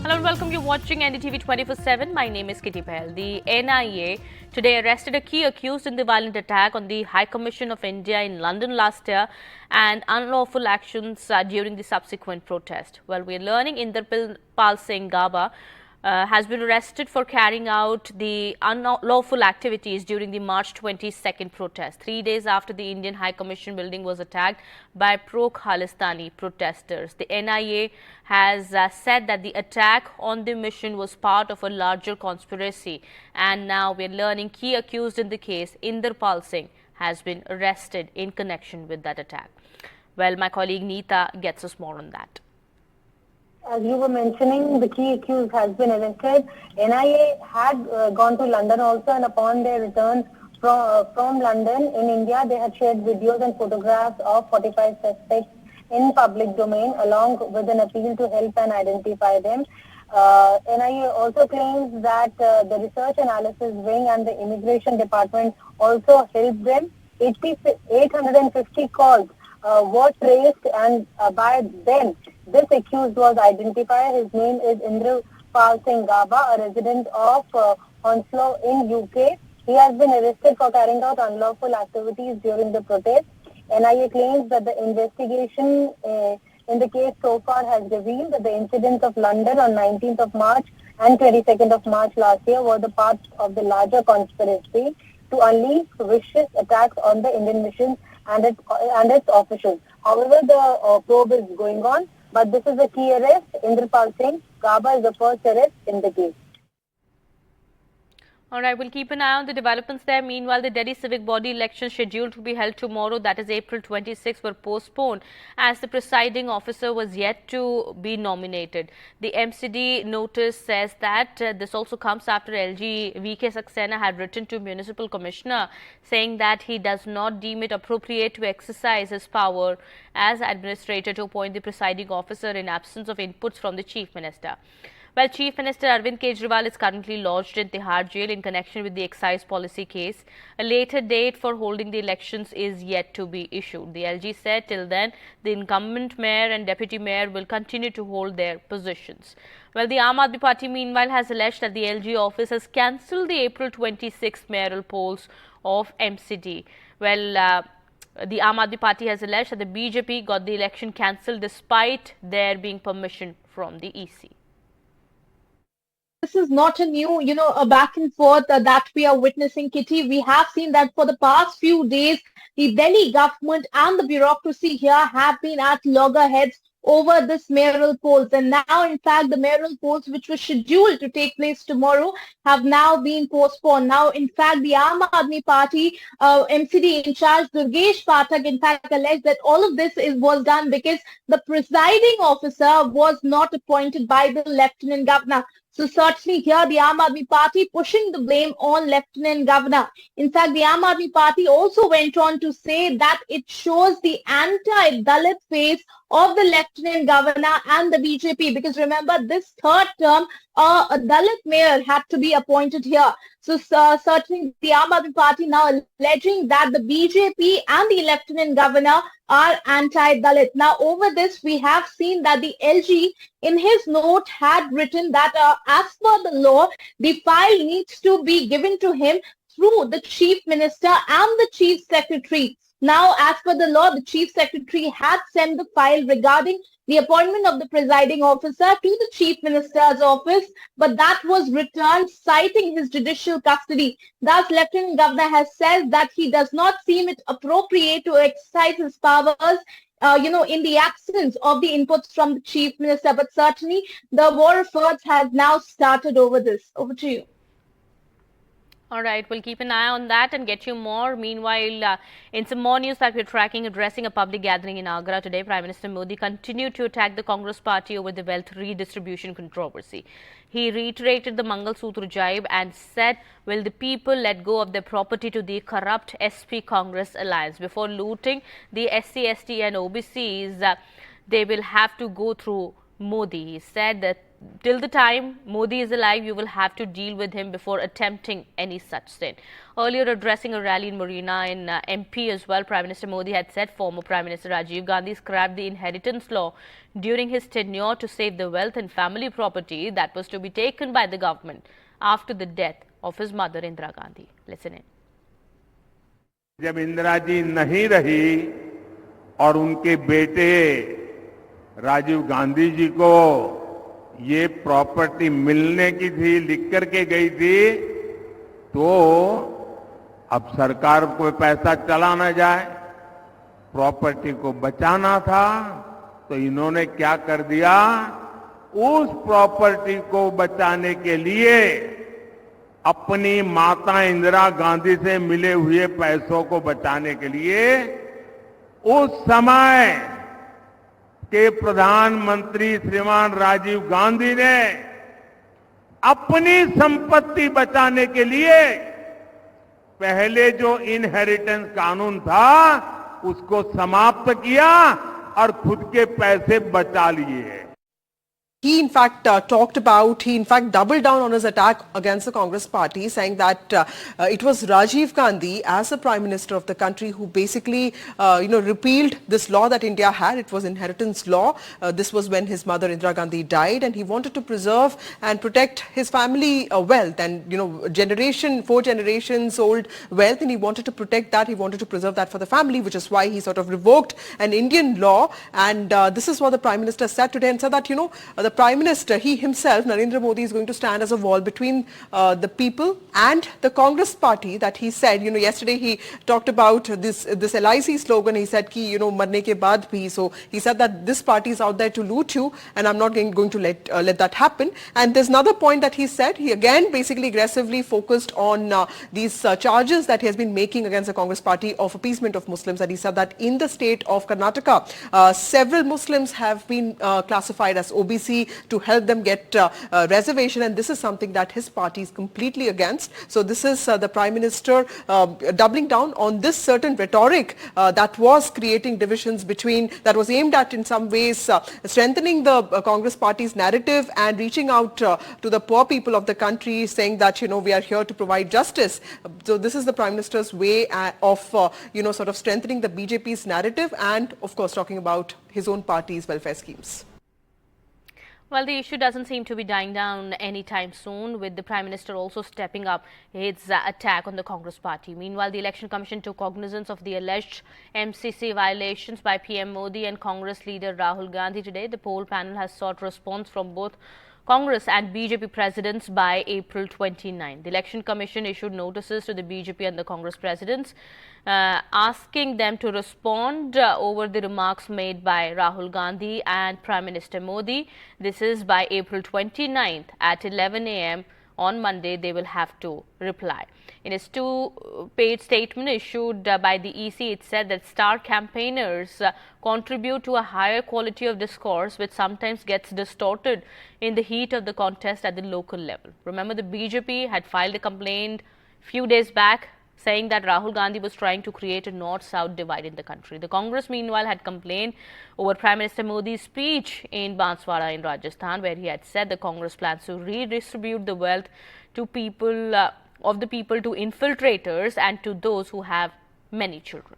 Hello and welcome. You're watching NDTV 24/7. My name is Kitty Pahl. The NIA today arrested a key accused in the violent attack on the High Commission of India in London last year and unlawful actions during the subsequent protest. Well, we're learning Inderpal Singh Gaba has been arrested for carrying out the unlawful activities during the March 22nd protest, 3 days after the Indian High Commission building was attacked by pro-Khalistani protesters. The NIA has said that the attack on the mission was part of a larger conspiracy, and now we're learning key accused in the case, Inderpal Singh, has been arrested in connection with that attack. Well, my colleague Neeta gets us more on that. As you were mentioning, the key accused has been arrested. NIA had gone to London also, and upon their return from London in India, they had shared videos and photographs of 45 suspects in public domain, along with an appeal to help and identify them. NIA also claims that the Research Analysis Wing and the Immigration Department also helped them. 850 calls were traced, and by then, this accused was identified. His name is Inderpal Singh Gaba, a resident of Hounslow in UK. He has been arrested for carrying out unlawful activities during the protest. NIA claims that the investigation in the case so far has revealed that the incidents of London on 19th of March and 22nd of March last year were the parts of the larger conspiracy to unleash vicious attacks on the Indian mission and its officials. However, the probe is going on. But this is a key arrest. Inderpal Singh Gaba is the first arrest in the case. All right, we'll keep an eye on the developments there. Meanwhile, the Delhi civic body elections scheduled to be held tomorrow, that is April 26, were postponed as the presiding officer was yet to be nominated. The MCD notice says that this also comes after LG VK Saxena had written to Municipal Commissioner saying that he does not deem it appropriate to exercise his power as administrator to appoint the presiding officer in absence of inputs from the Chief Minister. Well, Chief Minister Arvind Kejriwal is currently lodged in Tihar jail in connection with the excise policy case. A later date for holding the elections is yet to be issued. The LG said till then, the incumbent mayor and deputy mayor will continue to hold their positions. Well, the Aam Aadmi Party meanwhile has alleged that the LG office has cancelled the April 26th mayoral polls of MCD. Well, the Aam Aadmi Party has alleged that the BJP got the election cancelled despite there being permission from the EC. This is not a new, a back and forth that we are witnessing, Kitty. We have seen that for the past few days, the Delhi government and the bureaucracy here have been at loggerheads over this mayoral polls. And now, in fact, the mayoral polls, which were scheduled to take place tomorrow, have now been postponed. Now, in fact, the Aam Aadmi Party MCD in charge, Durgesh Pathak, in fact, alleged that all of this was done because the presiding officer was not appointed by the Lieutenant Governor. So certainly here the Aam Aadmi Party pushing the blame on Lieutenant Governor. In fact, the Aam Aadmi Party also went on to say that it shows the anti-Dalit face of the Lieutenant Governor and the BJP, because remember, this third term, a Dalit mayor had to be appointed here. So certainly the Aam Aadmi Party now alleging that the BJP and the Lieutenant Governor are anti-Dalit. Now over this, we have seen that the LG in his note had written that as per the law, the file needs to be given to him through the Chief Minister and the Chief Secretary. Now, as per the law, the Chief Secretary had sent the file regarding the appointment of the presiding officer to the Chief Minister's office, but that was returned citing his judicial custody. Thus, Lieutenant Governor has said that he does not seem it appropriate to exercise his powers in the absence of the inputs from the Chief Minister. But certainly, the war of words has now started over this. Over to you. All right, we'll keep an eye on that and get you more. Meanwhile, in some more news that we're tracking, addressing a public gathering in Agra today, Prime Minister Modi continued to attack the Congress party over the wealth redistribution controversy. He reiterated the Mangal Sutra jibe and said, will the people let go of their property to the corrupt SP Congress alliance? Before looting the SC, ST and OBCs, they will have to go through Modi. He said that till the time Modi is alive, you will have to deal with him before attempting any such sin. Earlier, addressing a rally in Marina in MP as well, Prime Minister Modi had said former Prime Minister Rajiv Gandhi scrapped the inheritance law during his tenure to save the wealth and family property that was to be taken by the government after the death of his mother Indira Gandhi. Listen in. जब इंदिरा जी नहीं रही और उनके बेटे राजीव गांधी जी को ये property मिलने की थी, लिख करके गई थी, तो अब सरकार को पैसा चला ना जाए, प्रॉपर्टी को बचाना था, तो इन्होंने क्या कर दिया, उस प्रॉपर्टी को बचाने के लिए अपनी माता इंदिरा गांधी से मिले हुए पैसों को बचाने के लिए उस समय के प्रधानमंत्री श्रीमान राजीव गांधी ने अपनी संपत्ति बचाने के लिए पहले जो इनहेरिटेंस कानून था उसको समाप्त किया और खुद के पैसे बचा लिए। He in fact he in fact doubled down on his attack against the Congress party, saying that it was Rajiv Gandhi as the Prime Minister of the country who basically repealed this law that India had. It was inheritance law. This was when his mother Indira Gandhi died, and he wanted to preserve and protect his family wealth and 4 generations old wealth, and he wanted to protect that. He wanted to preserve that for the family, which is why he sort of revoked an Indian law. And this is what the Prime Minister said today, and said that the Prime Minister, he himself, Narendra Modi, is going to stand as a wall between the people and the Congress party. That he said, yesterday he talked about this LIC slogan. He said, ki, marne ke baad bhi. So he said that this party is out there to loot you, and I'm not going to let that happen. And there's another point that he said. He again basically aggressively focused on these charges that he has been making against the Congress party of appeasement of Muslims. And he said that in the state of Karnataka, several Muslims have been classified as OBC to help them get reservation, and this is something that his party is completely against. So this is the Prime Minister doubling down on this certain rhetoric that was creating divisions that was aimed at in some ways strengthening the Congress party's narrative and reaching out to the poor people of the country, saying that we are here to provide justice. So this is the Prime Minister's way of sort of strengthening the BJP's narrative, and of course talking about his own party's welfare schemes. Well, the issue doesn't seem to be dying down anytime soon, with the Prime Minister also stepping up his attack on the Congress party. Meanwhile, the Election Commission took cognizance of the alleged MCC violations by PM Modi and Congress leader Rahul Gandhi today. The poll panel has sought response from both Congress and BJP presidents by April 29. The Election Commission issued notices to the BJP and the Congress presidents asking them to respond over the remarks made by Rahul Gandhi and Prime Minister Modi. This is by April 29th at 11 a.m. on Monday. They will have to reply. In its 2-page statement issued by the EC, it said that star campaigners contribute to a higher quality of discourse, which sometimes gets distorted in the heat of the contest at the local level. Remember, the BJP had filed a complaint few days back saying that Rahul Gandhi was trying to create a north-south divide in the country. The Congress, meanwhile, had complained over Prime Minister Modi's speech in Banswara in Rajasthan, where he had said the Congress plans to redistribute the wealth to people of the people to infiltrators and to those who have many children.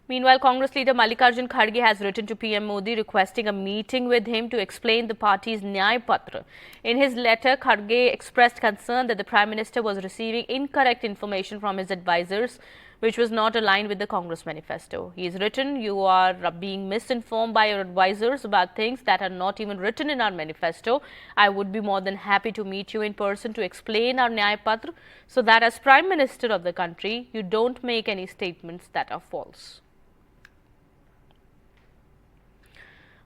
Meanwhile, Congress leader Mallikarjun Kharge has written to PM Modi requesting a meeting with him to explain the party's Nyay Patra. In his letter, Kharge expressed concern that the Prime Minister was receiving incorrect information from his advisors, which was not aligned with the Congress manifesto. He has written, "You are being misinformed by your advisors about things that are not even written in our manifesto. I would be more than happy to meet you in person to explain our Nyay Patra so that as Prime Minister of the country, you don't make any statements that are false."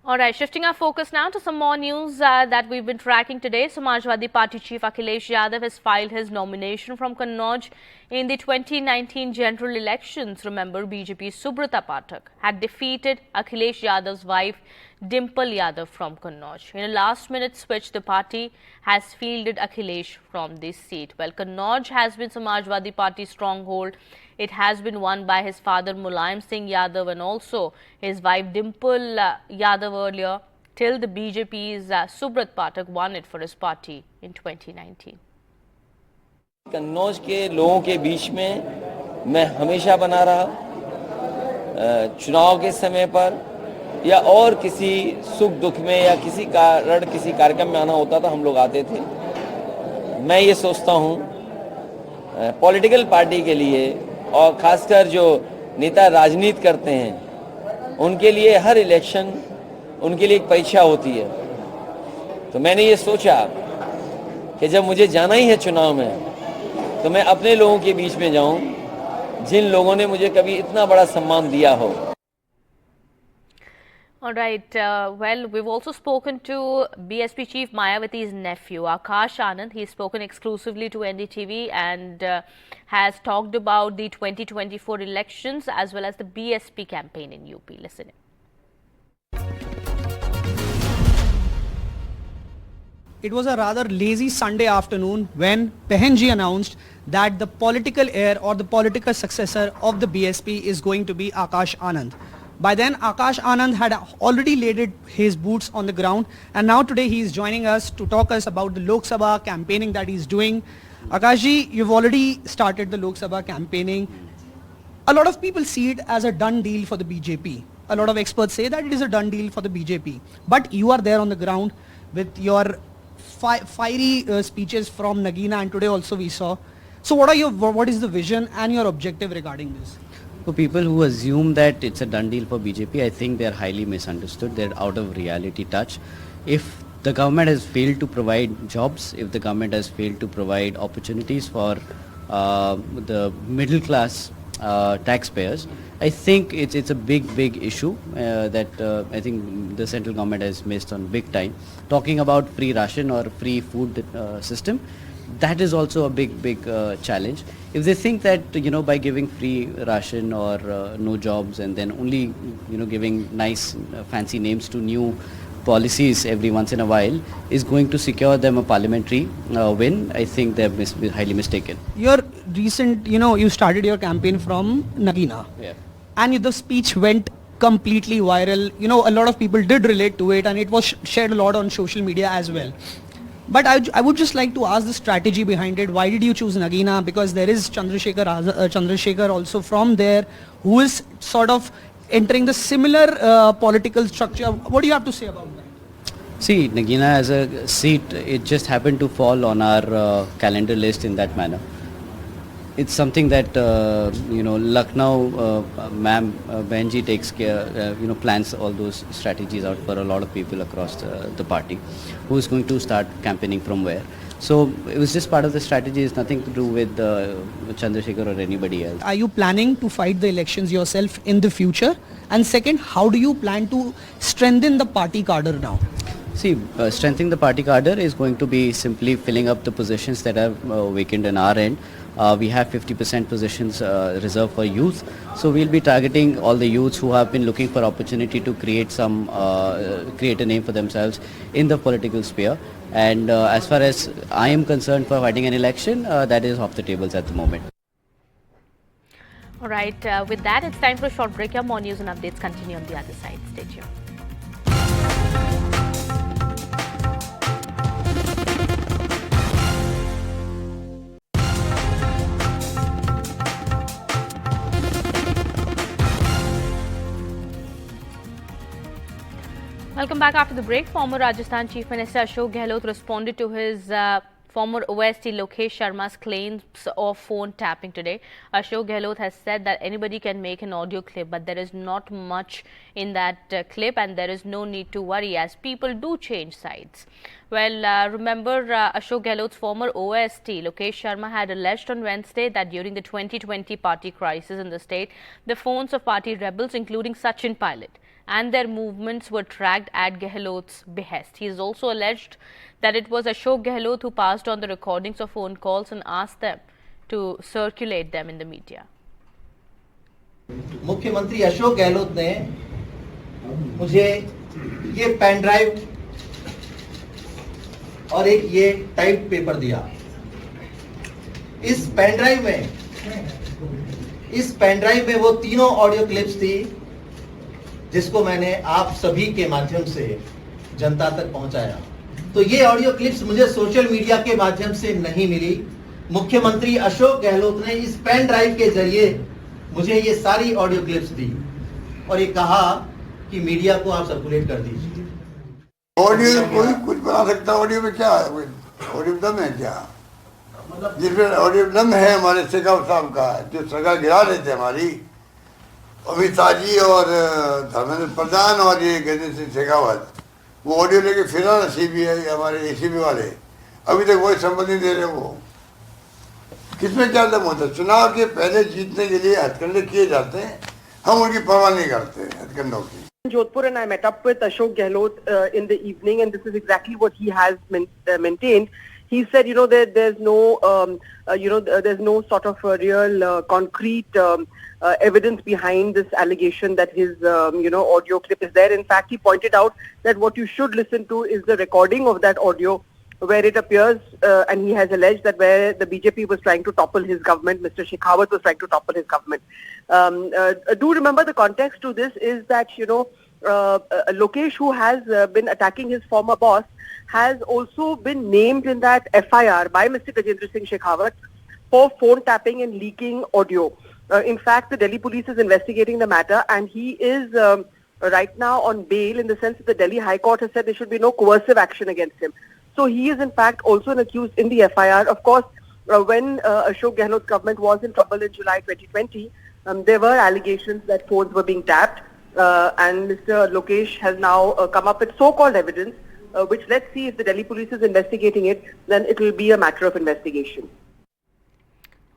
Alright, shifting our focus now to some more news that we've been tracking today. Samajwadi Party Chief Akhilesh Yadav has filed his nomination from Kannauj in the 2019 general elections. Remember, BJP's Subrata Pathak had defeated Akhilesh Yadav's wife Dimple Yadav from Kannauj. In a last-minute switch, the party has fielded Akhilesh from this seat. Well, Kannauj has been Samajwadi Party's stronghold. It has been won by his father Mulayam Singh Yadav and also his wife Dimple Yadav earlier, till the BJP's Subrat Pathak won it for his party in 2019. Kannauj के लोगों के बीच में मैं हमेशा बना रहा, चुनाव के समय पर या और किसी सुख दुख में या किसी कारण किसी कार्यक्रम में आना होता था, हम लोग आते थे। मैं ये सोचता हूँ पॉलिटिकल पार्टी के लिए और खासकर जो नेता राजनीति करते हैं उनके लिए हर इलेक्शन उनके लिए एक परीक्षा होती है। तो मैंने ये सोचा कि जब मुझे जाना ही है चुनाव में तो मैं अपने लोगों के बीच में जाऊं जिन लोगों ने मुझे कभी इतना बड़ा सम्मान दिया हो। All right. Well, we've also spoken to BSP Chief Mayawati's nephew, Akash Anand. He's spoken exclusively to NDTV and has talked about the 2024 elections as well as the BSP campaign in UP. Listen in. It was a rather lazy Sunday afternoon when Behenji announced that the political heir or the political successor of the BSP is going to be Akash Anand. By then, Akash Anand had already laid his boots on the ground, and now today he is joining us to talk us about the Lok Sabha campaigning that he is doing. Akashji, you've already started the Lok Sabha campaigning. A lot of people see it as a done deal for the BJP. A lot of experts say that it is a done deal for the BJP. But you are there on the ground with your fiery speeches from Nagina, and today also we saw. So what is the vision and your objective regarding this? For people who assume that it's a done deal for BJP, I think they're highly misunderstood. They're out of reality touch. If the government has failed to provide jobs, if the government has failed to provide opportunities for the middle class taxpayers, I think it's a big issue that I think the central government has missed on big time. Talking about free ration or free food system, that is also a big challenge. If they think that by giving free ration or no jobs and then only giving nice fancy names to new policies every once in a while is going to secure them a parliamentary win, I think they're highly mistaken. Your recent, you started your campaign from Nagina. Yeah. And the speech went completely viral. A lot of people did relate to it and it was shared a lot on social media as well. But I would just like to ask the strategy behind it. Why did you choose Nagina? Because there is Chandrasekhar also from there who is sort of entering the similar political structure. What do you have to say about that? See, Nagina as a seat, it just happened to fall on our calendar list in that manner. It's something that Lucknow ma'am Benji takes care, plans all those strategies out for a lot of people across the party. Who is going to start campaigning from where? So it was just part of the strategy. It's nothing to do with Chandrasekhar or anybody else. Are you planning to fight the elections yourself in the future? And second, how do you plan to strengthen the party cadre now? See, strengthening the party cadre is going to be simply filling up the positions that are vacant in our end. We have 50% positions reserved for youth. So we'll be targeting all the youths who have been looking for opportunity to create a name for themselves in the political sphere. And as far as I am concerned for fighting an election, that is off the tables at the moment. All right. With that, it's time for a short break. More news and updates continue on the other side. Stay tuned. Welcome back after the break. Former Rajasthan Chief Minister Ashok Gehlot responded to his former OST Lokesh Sharma's claims of phone tapping today. Ashok Gehlot has said that anybody can make an audio clip, but there is not much in that clip and there is no need to worry as people do change sides. Well, remember Ashok Gehlot's former OST Lokesh Sharma had alleged on Wednesday that during the 2020 party crisis in the state, the phones of party rebels including Sachin Pilot and their movements were tracked at Gehlot's behest. He has also alleged that it was Ashok Gehlot who passed on the recordings of phone calls and asked them to circulate them in the media. मुख्यमंत्री अशोक गहलोत ने मुझे ये pen drive और एक ये type paper दिया। इस pen drive में वो तीनों ऑडियो क्लिप्स थी जिसको मैंने आप सभी के माध्यम से जनता तक पहुंचाया। तो ये ऑडियो क्लिप्स मुझे सोशल मीडिया के माध्यम से नहीं मिली। मुख्यमंत्री अशोक गहलोत ने इस पेन ड्राइव के जरिए मुझे ये सारी ऑडियो क्लिप्स दी और ये कहा कि मीडिया को आप सर्कुलेट कर दीजिए। ऑडियो कोई कुछ बना सकता, ऑडियो में क्या है, ऑडियो दम है क्या? जिसमें ऑडियो दम है हमारे शेखावत साहब का, जो सगा गिरा रहे थे हमारी अमित शाह जी और धर्मेंद्र प्रधान और ये गजेंद्र सिंह शेखावत, वो ऑडियो लेके फिरा ना सीबीआई हमारे एसीबी वाले, अभी तक वही संबंध नहीं दे रहे। वो किसमें क्या दम होता है? चुनाव के पहले जीतने के लिए हथकंडे किए जाते हैं, हम उनकी परवाह नहीं करते हथकंडों की। Jodhpur, and I met up with Ashok Gehlot in the evening, and this is exactly what he has maintained. He said, there's no, there's no sort of real concrete evidence behind this allegation that his, audio clip is there. In fact, he pointed out that what you should listen to is the recording of that audio, where it appears, and he has alleged that where the BJP was trying to topple his government, Mr. Shekhawat was trying to topple his government. Do remember the context to this is that, Lokesh, who has been attacking his former boss, has also been named in that FIR by Mr. Gajendra Singh Shekhawat for phone tapping and leaking audio. In fact, the Delhi police is investigating the matter, and he is right now on bail, in the sense that the Delhi High Court has said there should be no coercive action against him. So he is in fact also an accused in the FIR. Of course, when Ashok Gehlot's government was in trouble in July 2020, there were allegations that phones were being tapped, and Mr. Lokesh has now come up with so-called evidence, which, let's see, if the Delhi police is investigating it, then it will be a matter of investigation.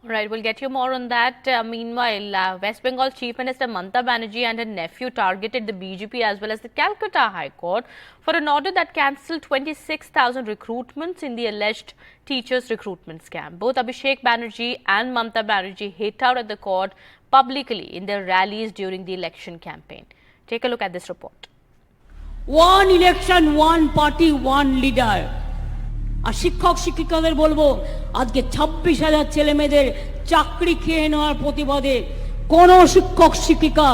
All right, we'll get you more on that. Meanwhile, West Bengal Chief Minister Mamata Banerjee and her nephew targeted the BJP as well as the Calcutta High Court for an order that cancelled 26,000 recruitments in the alleged teachers' recruitment scam. Both Abhishek Banerjee and Mamata Banerjee hit out at the court publicly in their rallies during the election campaign. Take a look at this report. One election, one party, one leader. আর শিক্ষক শিক্ষিকাদের বলবো, আজকে 26,000 ছেলে মেয়েদের চাকরি খেয়ে নেওয়ার প্রতিবাদে কোন শিক্ষক শিক্ষিকা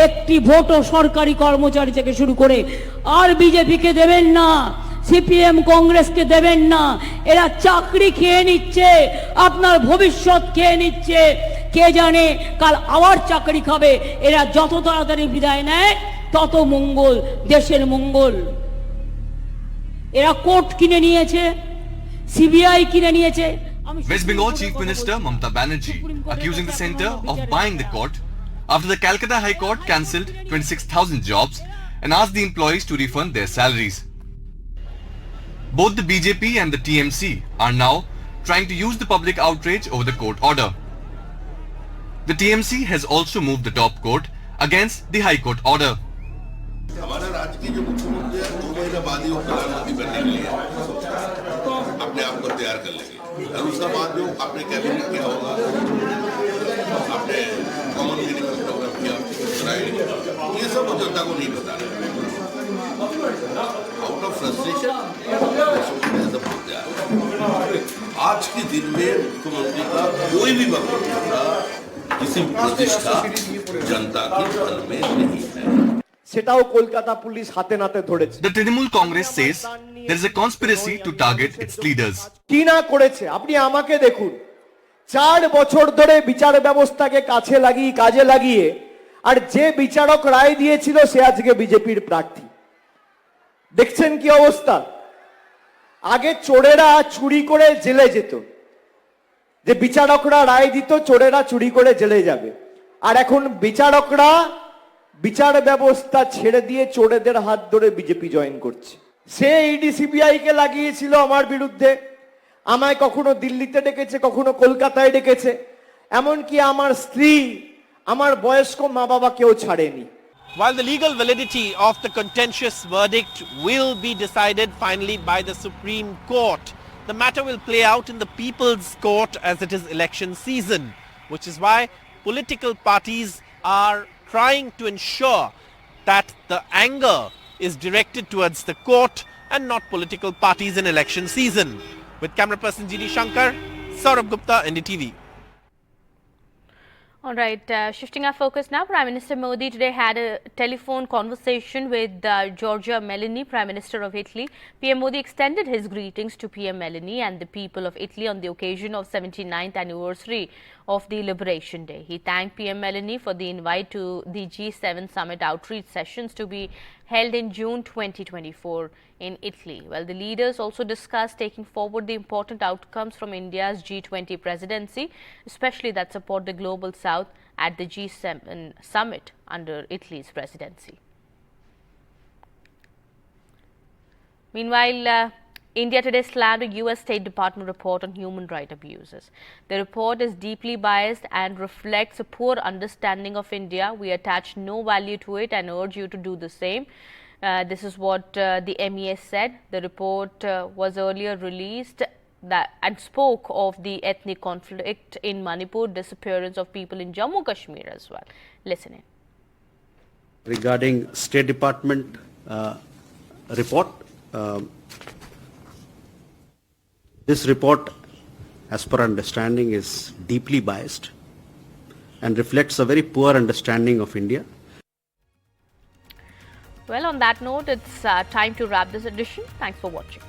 একটি ভোটও সরকারি কর্মচারী থেকে শুরু করে আর বিজেপিকে দেবেন না, সিপিএম কংগ্রেসকে দেবেন না। এরা চাকরি খেয়ে নিচ্ছে, আপনার ভবিষ্যৎ খেয়ে নিচ্ছে। কে জানে কাল আবার চাকরি খাবে। এরা যত তাড়াতাড়ি বিদায় নেয় তত মঙ্গল, দেশের মঙ্গল। এরা কোর্ট কিনে নিয়েছে, CBI কিনে নিয়েছে। West Bengal Chief Minister Mamata Banerjee accusing the centre of buying the court after the Calcutta High Court cancelled 26,000 jobs and asked the employees to refund their salaries. Both the BJP and the TMC are now trying to use the public outrage over the court order. The TMC has also moved the top court against the High Court order. हमारा राज्य की जो मुख्यमंत्री है 2 महीने बाद ही वो प्रधानमंत्री बनने के लिए अपने आप को तैयार कर लेंगे, और उसका बाद जो आपने कैबिनेट किया होगा, आपने कॉमन मिनिमम प्रोग्राम किया, ये सब वो जनता को नहीं बता रहे। आउट ऑफ फ्रस्ट्रेशन आज के दिन में मुख्यमंत्री का कोई भी वक्तव्य किसी प्रतिष्ठा जनता की धन में नहीं है। সেটাও কলকাতা পুলিশ হাতে নাতে ধরেছে। The Trinamool Congress says there is a conspiracy to target its leaders. কি না করেছে আপনি আমাকে দেখুন। 4 বছর ধরে বিচার ব্যবস্থাকে কাজে লাগিয়ে আর যে বিচারক রায় দিয়েছিল সে আজকে বিজেপির প্রার্থী। দেখছেন কি অবস্থা? আগে চোরেরা চুরি করে জেলে যেত, যে বিচারকরা রায় দিত চোরেরা চুরি করে জেলে যাবে, আর এখন বিচারকরা বিচার ব্যবস্থা ছেড়ে দিয়ে চোরেদের হাত ধরে বিজেপি জয়েন করছে। সে ইডি সিবিআই কে লাগিয়েছিল আমার বিরুদ্ধে, আমায় কখনো দিল্লিতে ডেকেছে, কখনো কলকাতায় ডেকেছে, এমনকি আমার স্ত্রী, আমার বয়স্ক মা বাবাকেও ছাড়েনি। While the legal validity of the contentious verdict will be decided finally by the Supreme Court, the matter will play out in the People's Court as it is election season, which is why political parties are trying to ensure that the anger is directed towards the court and not political parties in election season. With camera person GD Shankar, Saurabh Gupta, NDTV. All right, shifting our focus now, Prime Minister Modi today had a telephone conversation with Giorgia Meloni, Prime Minister of Italy. PM Modi extended his greetings to PM Meloni and the people of Italy on the occasion of 79th anniversary of the Liberation Day. He thanked PM Meloni for the invite to the G7 summit outreach sessions to be held in June 2024 in Italy. Well, the leaders also discussed taking forward the important outcomes from India's G20 presidency, especially that support the Global South at the G7 summit under Italy's presidency. Meanwhile, India today slammed a US State Department report on human rights abuses. The report is deeply biased and reflects a poor understanding of India. We attach no value to it and urge you to do the same. This is what the MES said. The report was earlier released and spoke of the ethnic conflict in Manipur, disappearance of people in Jammu Kashmir as well. Listen in. Regarding State Department report, this report, as per understanding, is deeply biased and reflects a very poor understanding of India. Well, on that note, it's time to wrap this edition. Thanks for watching.